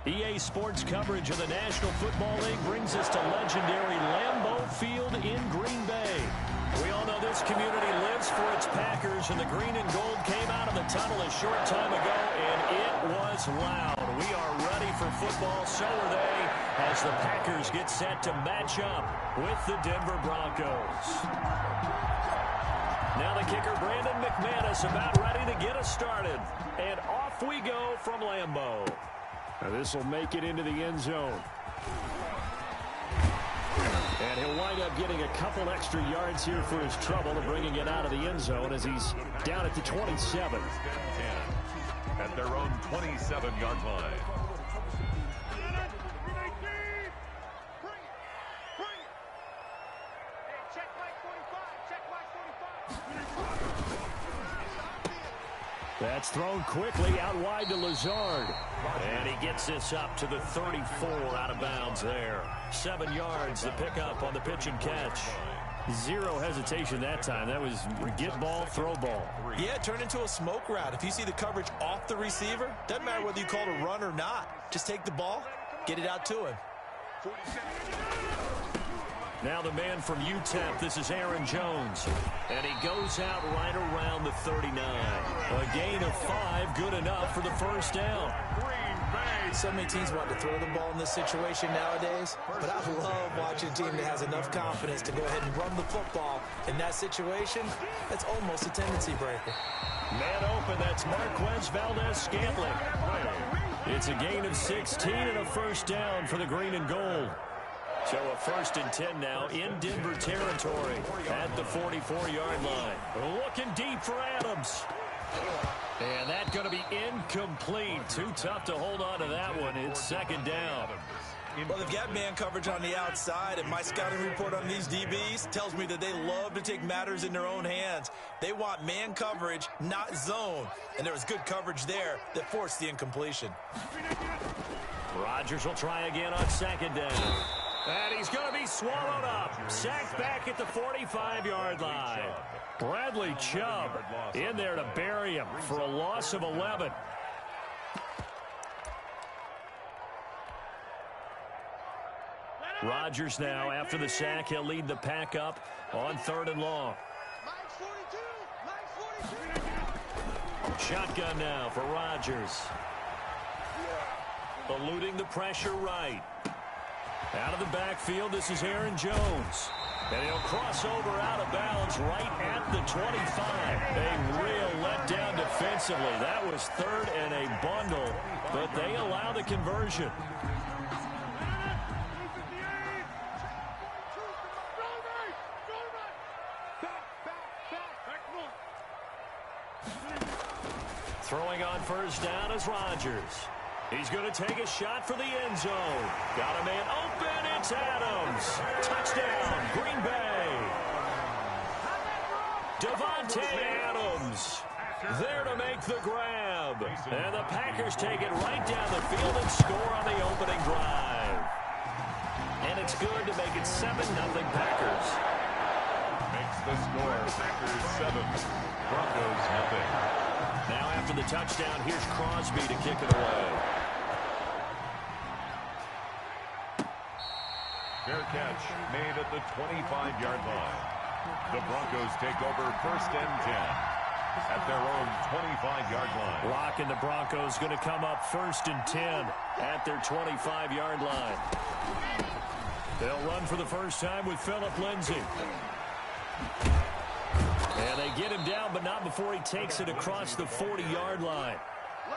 EA Sports coverage of the National Football League brings us to legendary Lambeau Field in Green Bay. We all know this community lives for its Packers, and the green and gold came out of the tunnel a short time ago, and it was loud. We are ready for football, so are they, as the Packers get set to match up with the Denver Broncos. Now the kicker, Brandon McManus, about ready to get us started. And off we go from Lambeau. Now this will make it into the end zone. And he'll wind up getting a couple extra yards here for his trouble and bringing it out of the end zone as he's down at the 27. At their own 27-yard line. That's thrown quickly out wide to Lazard. And he gets this up to the 34 out of bounds there. 7 yards to pick up on the pitch and catch. Zero hesitation that time. That was get ball, throw ball. Yeah, it turned into a smoke route. If you see the coverage off the receiver, doesn't matter whether you call it a run or not. Just take the ball, get it out to him. Now the man from UTEP, this is Aaron Jones. And he goes out right around the 39. A gain of 5, good enough for the first down. So many teams want to throw the ball in this situation nowadays, but I love watching a team that has enough confidence to go ahead and run the football. In that situation, that's almost a tendency breaker. Man open, that's Marquez Valdez-Scantling. It's a gain of 16 and a first down for the green and gold. So a 1st and 10 now in Denver territory at the 44-yard line. Looking deep for Adams. And that's going to be incomplete. Too tough to hold on to that one. It's 2nd down. Well, they've got man coverage on the outside, and my scouting report on these DBs tells me that they love to take matters in their own hands. They want man coverage, not zone. And there was good coverage there that forced the incompletion. Rodgers will try again on 2nd down. And he's going to be swallowed up. Sacked back at the 45-yard line. Bradley Chubb in there to bury him for a loss of 11. Rodgers now, after the sack, he'll lead the pack up on 3rd and long. Shotgun now for Rodgers. Eluding the pressure right. Out of the backfield, this is Aaron Jones. And he'll cross over out of bounds right at the 25. A real letdown defensively. That was 3rd and a bundle, but they allow the conversion. Throwing on 1st down is Rodgers. He's going to take a shot for the end zone. Got a man open. It's Adams. Touchdown, Green Bay. Davante Adams there to make the grab. And the Packers take it right down the field and score on the opening drive. And it's good to make it 7-0 Packers. Makes the score Packers 7, Broncos 0. Now after the touchdown, here's Crosby to kick it away. Fair catch made at the 25-yard line. The Broncos take over 1st and 10 at their own 25-yard line. Lock and the Broncos going to come up 1st and 10 at their 25-yard line. They'll run for the first time with Phillip Lindsay. And they get him down, but not before he takes it across the 40-yard line.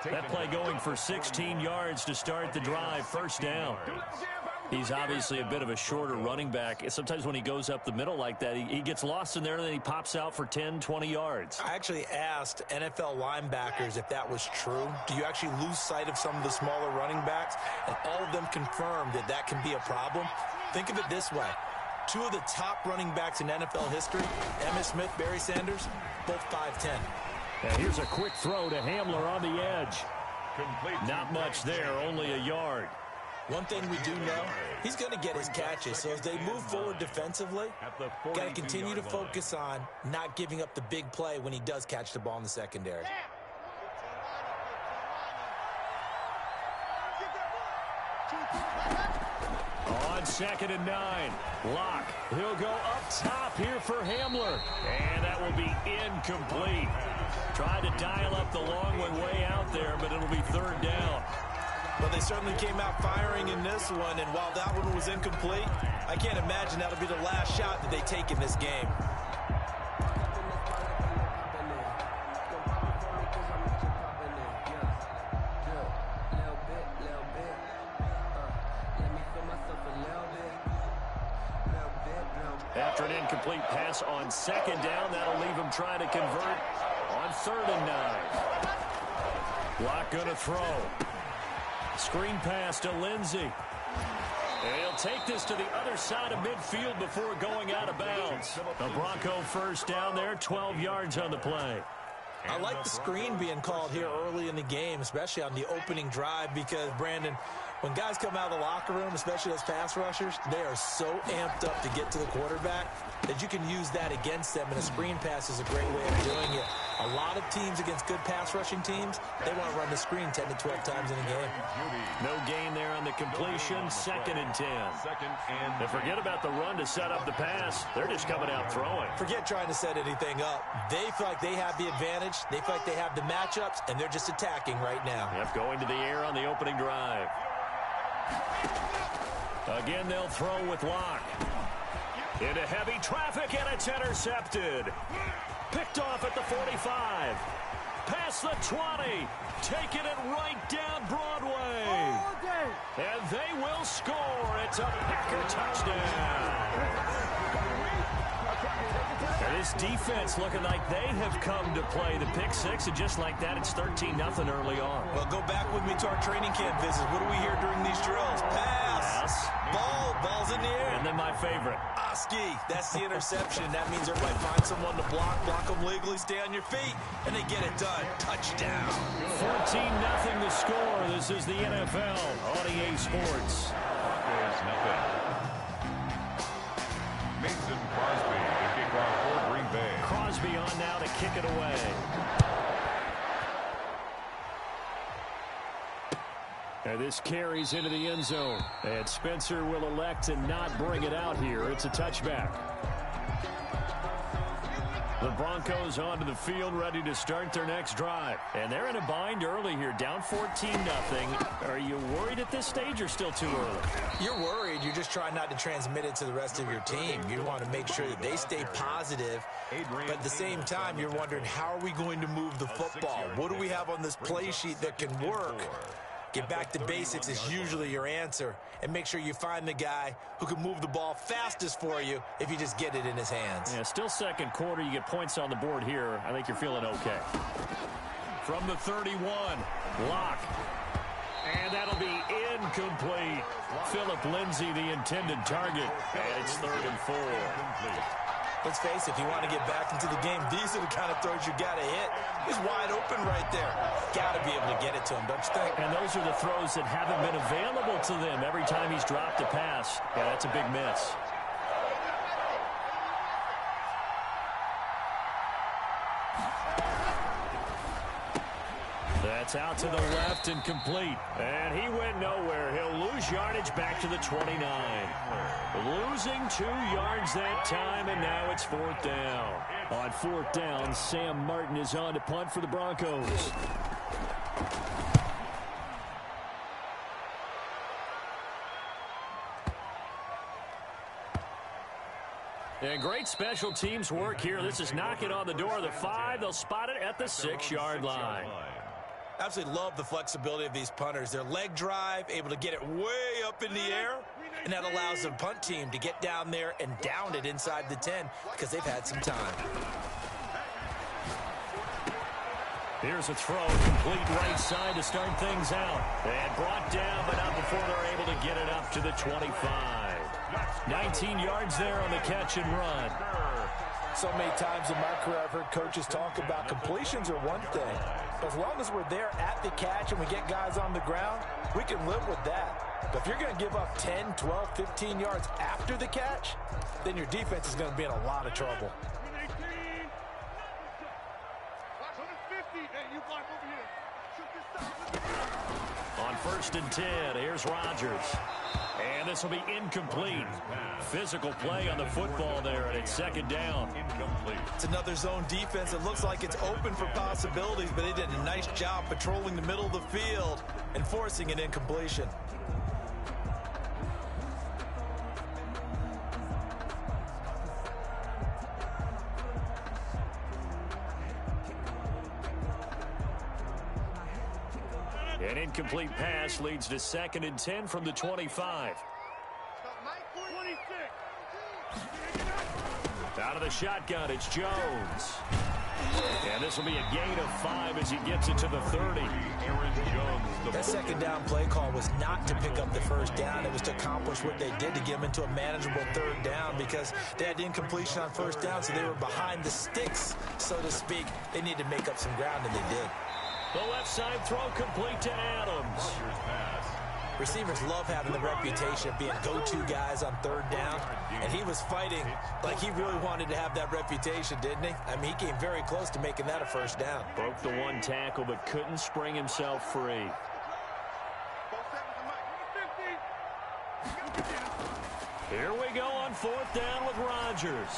That play going for 16 yards to start the drive. 1st down. He's obviously a bit of a shorter running back. Sometimes when he goes up the middle like that, he gets lost in there, and then he pops out for 10, 20 yards. I actually asked NFL linebackers if that was true. Do you actually lose sight of some of the smaller running backs? And all of them confirmed that that can be a problem. Think of it this way. 2 of the top running backs in NFL history, Emmitt Smith, Barry Sanders, both 5'10". And here's a quick throw to Hamler on the edge. Not much there, only a yard. One thing we do know, he's going to get his catches. So as they move forward defensively, got to continue to focus on not giving up the big play when he does catch the ball in the secondary. 2nd and 9. Locke, he'll go up top here for Hamler. And that will be incomplete. Tried to dial up the long way out there, but it'll be 3rd down. Well, they certainly came out firing in this one, and while that one was incomplete, I can't imagine that'll be the last shot that they take in this game. After an incomplete pass on 2nd down, that'll leave him trying to convert on 3rd and 9. Locke going to throw. Screen pass to Lindsey. And he'll take this to the other side of midfield before going out of bounds. The Bronco 1st down there, 12 yards on the play. I like the screen being called here early in the game, especially on the opening drive, because, Brandon, when guys come out of the locker room, especially those pass rushers, they are so amped up to get to the quarterback that you can use that against them, and a screen pass is a great way of doing it. A lot of teams against good pass rushing teams, they want to run the screen 10 to 12 times in a game. No gain there on the completion, 2nd and 10. And forget about the run to set up the pass. They're just coming out throwing. Forget trying to set anything up. They feel like they have the advantage. They feel like they have the matchups, and they're just attacking right now. Yep, going to the air on the opening drive. Again, they'll throw with Locke. Into heavy traffic, and it's intercepted. Picked off at the 45. Past the 20. Taking it right down Broadway. And they will score. It's a Packer touchdown. And this defense looking like they have come to play the pick six, and just like that, it's 13-0 early on. Well, go back with me to our training camp visits. What do we hear during these drills? Pass. Ball's in the air. And then my favorite. Oski, that's the interception. That means everybody find someone to block them legally, stay on your feet, and they get it done. Touchdown. 14-0 the score. This is the NFL on EA Sports. There's nothing. Mason Crosby to kick off for Green Bay. Crosby on now to kick it away. And this carries into the end zone. And Spencer will elect to not bring it out here. It's a touchback. The Broncos onto the field, ready to start their next drive. And they're in a bind early here, down 14-0. Are you worried at this stage or still too early? You're worried. You're just trying not to transmit it to the rest of your team. You want to make sure that they stay positive. But at the same time, you're wondering, how are we going to move the football? What do we have on this play sheet that can work? Get back to basics is usually your answer. And make sure you find the guy who can move the ball fastest for you if you just get it in his hands. Yeah, still second quarter. You get points on the board here. I think you're feeling okay. From the 31, Locke. And that'll be incomplete. Philip Lindsay, the intended target. And it's 3rd and 4. Let's face it, if you want to get back into the game, these are the kind of throws you got to hit. He's wide open right there. Got to be able to get it to him, don't you think? And those are the throws that haven't been available to them every time he's dropped a pass. Yeah, that's a big miss. That's out to the left and complete. And he went nowhere. He'll lose yardage back to the 29. Losing 2 yards that time, and now it's 4th down. On 4th down, Sam Martin is on to punt for the Broncos. And great special teams work here. This is knocking on the door of the 5. They'll spot it at the 6-yard line. Absolutely love the flexibility of these punters. Their leg drive, able to get it way up in the air, and that allows the punt team to get down there and down it inside the 10 because they've had some time. Here's a throw, complete right side to start things out. And brought down, but not before they're able to get it up to the 25. 19 yards there on the catch and run. So many times in my career, I've heard coaches talk about completions are one thing. As long as we're there at the catch and we get guys on the ground, we can live with that. But if you're going to give up 10, 12, 15 yards after the catch, then your defense is going to be in a lot of trouble. On 1st and 10, here's Rodgers. And this will be incomplete. Physical play on the football there, and it's second down. Incomplete. It's another zone defense. It looks like it's open for possibilities, but they did a nice job patrolling the middle of the field and forcing an incompletion. An incomplete pass leads to 2nd and 10 from the 25. Out of the shotgun, it's Jones. And this will be a gain of 5 as he gets it to the 30. Aaron Jones. That second down play call was not to pick up the first down. It was to accomplish what they did to get them into a manageable third down because they had incompletion on first down, so they were behind the sticks, so to speak. They needed to make up some ground, and they did. The left side throw complete to Adams. Receivers love having the reputation of being go-to guys on third down, and he was fighting like he really wanted to have that reputation, didn't he? I mean, he came very close to making that a first down. Broke the one tackle, but couldn't spring himself free. Here we go on 4th down with Rodgers.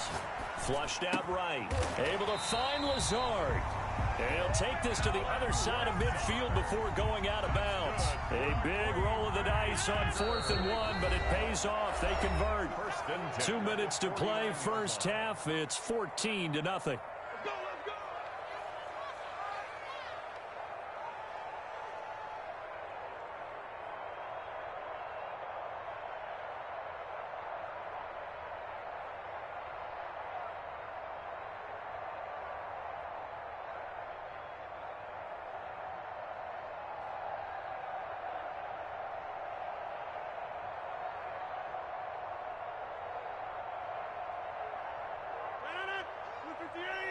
Flushed out right. Able to find Lazard. And he'll take this to the other side of midfield before going out of bounds. A big roll of the dice on 4th and 1, but it pays off. They convert. 2 minutes to play, first half. It's 14-0.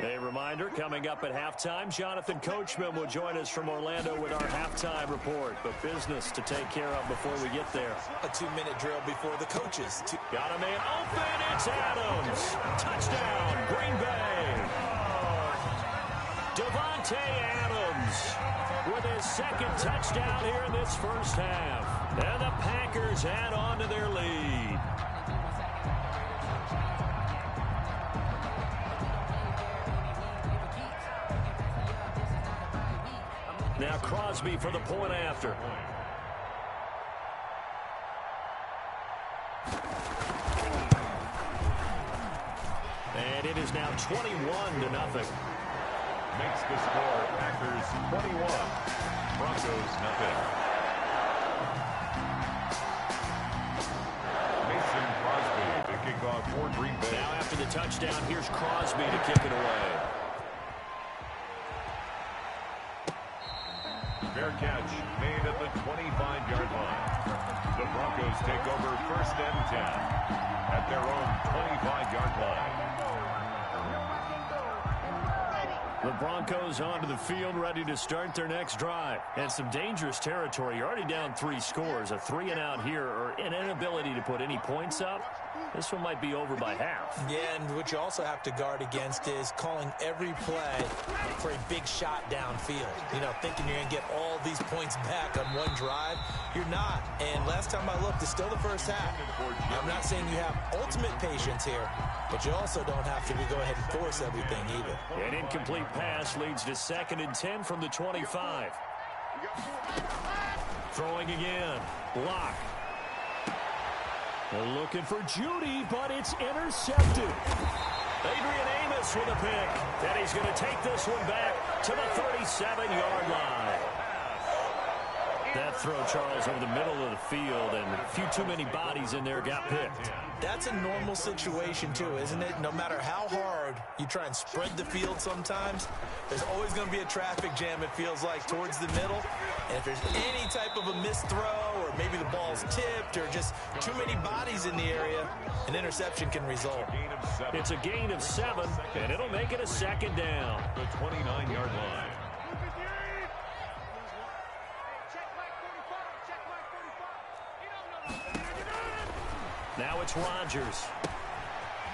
A reminder, coming up at halftime, Jonathan Coachman will join us from Orlando with our halftime report. But business to take care of before we get there. A 2-minute drill before the coaches. Got a man open, it's Adams. Touchdown, Green Bay. Devontae Adams with his 2nd touchdown here in this first half. And the Packers add on to their lead. Now Crosby for the point after. And it is now 21-0. Makes the score Packers 21. Broncos nothing. Mason Crosby to kick off for Green Bay. Now after the touchdown, here's Crosby to kick it away. Fair catch made at the 25-yard line. The Broncos take over 1st and 10 at their own 25-yard line. The Broncos onto the field, ready to start their next drive. And some dangerous territory. You're already down 3 scores. A 3-and-out here, or an inability to put any points up. This one might be over by half. Yeah, and what you also have to guard against is calling every play for a big shot downfield. You know, thinking you're going to get all these points back on one drive. You're not. And last time I looked, it's still the first half. I'm not saying you have ultimate patience here, but you also don't have to go ahead and force everything either. An incomplete pass leads to 2nd and 10 from the 25. Throwing again. Block. They're looking for Judy, but it's intercepted. Adrian Amos with a pick. And he's going to take this one back to the 37-yard line. That throw, Charles, over the middle of the field, and a few too many bodies in there got picked. That's a normal situation, too, isn't it? No matter how hard you try and spread the field sometimes, there's always going to be a traffic jam, it feels like, towards the middle. And if there's any type of a missed throw, or maybe the ball's tipped, or just too many bodies in the area, an interception can result. It's a gain of 7, and it'll make it a 2nd down. The 29-yard line. Now it's Rodgers.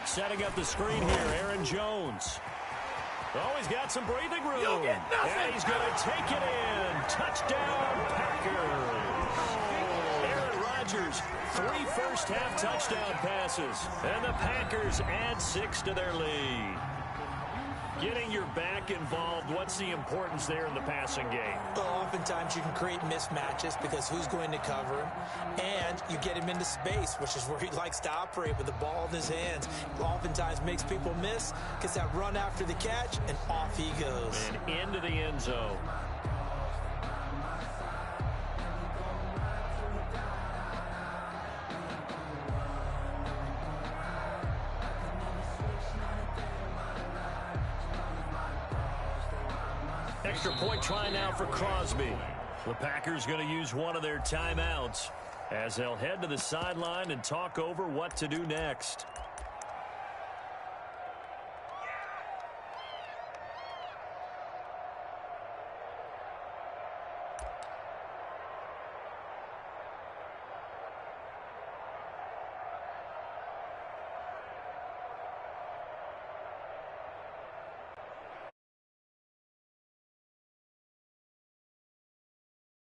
Setting up the screen here, Aaron Jones. Oh, he's got some breathing room. You'll get nothing. And he's going to take it in. Touchdown, Packers. Aaron Chargers 3 first-half touchdown passes, and the Packers add 6 to their lead. Getting your back involved, what's the importance there in the passing game? Well, oftentimes you can create mismatches because who's going to cover him, and you get him into space, which is where he likes to operate with the ball in his hands. Oftentimes makes people miss, gets that run after the catch, and off he goes. And into the end zone. Extra point try now for Crosby. The Packers going to use one of their timeouts as they'll head to the sideline and talk over what to do next.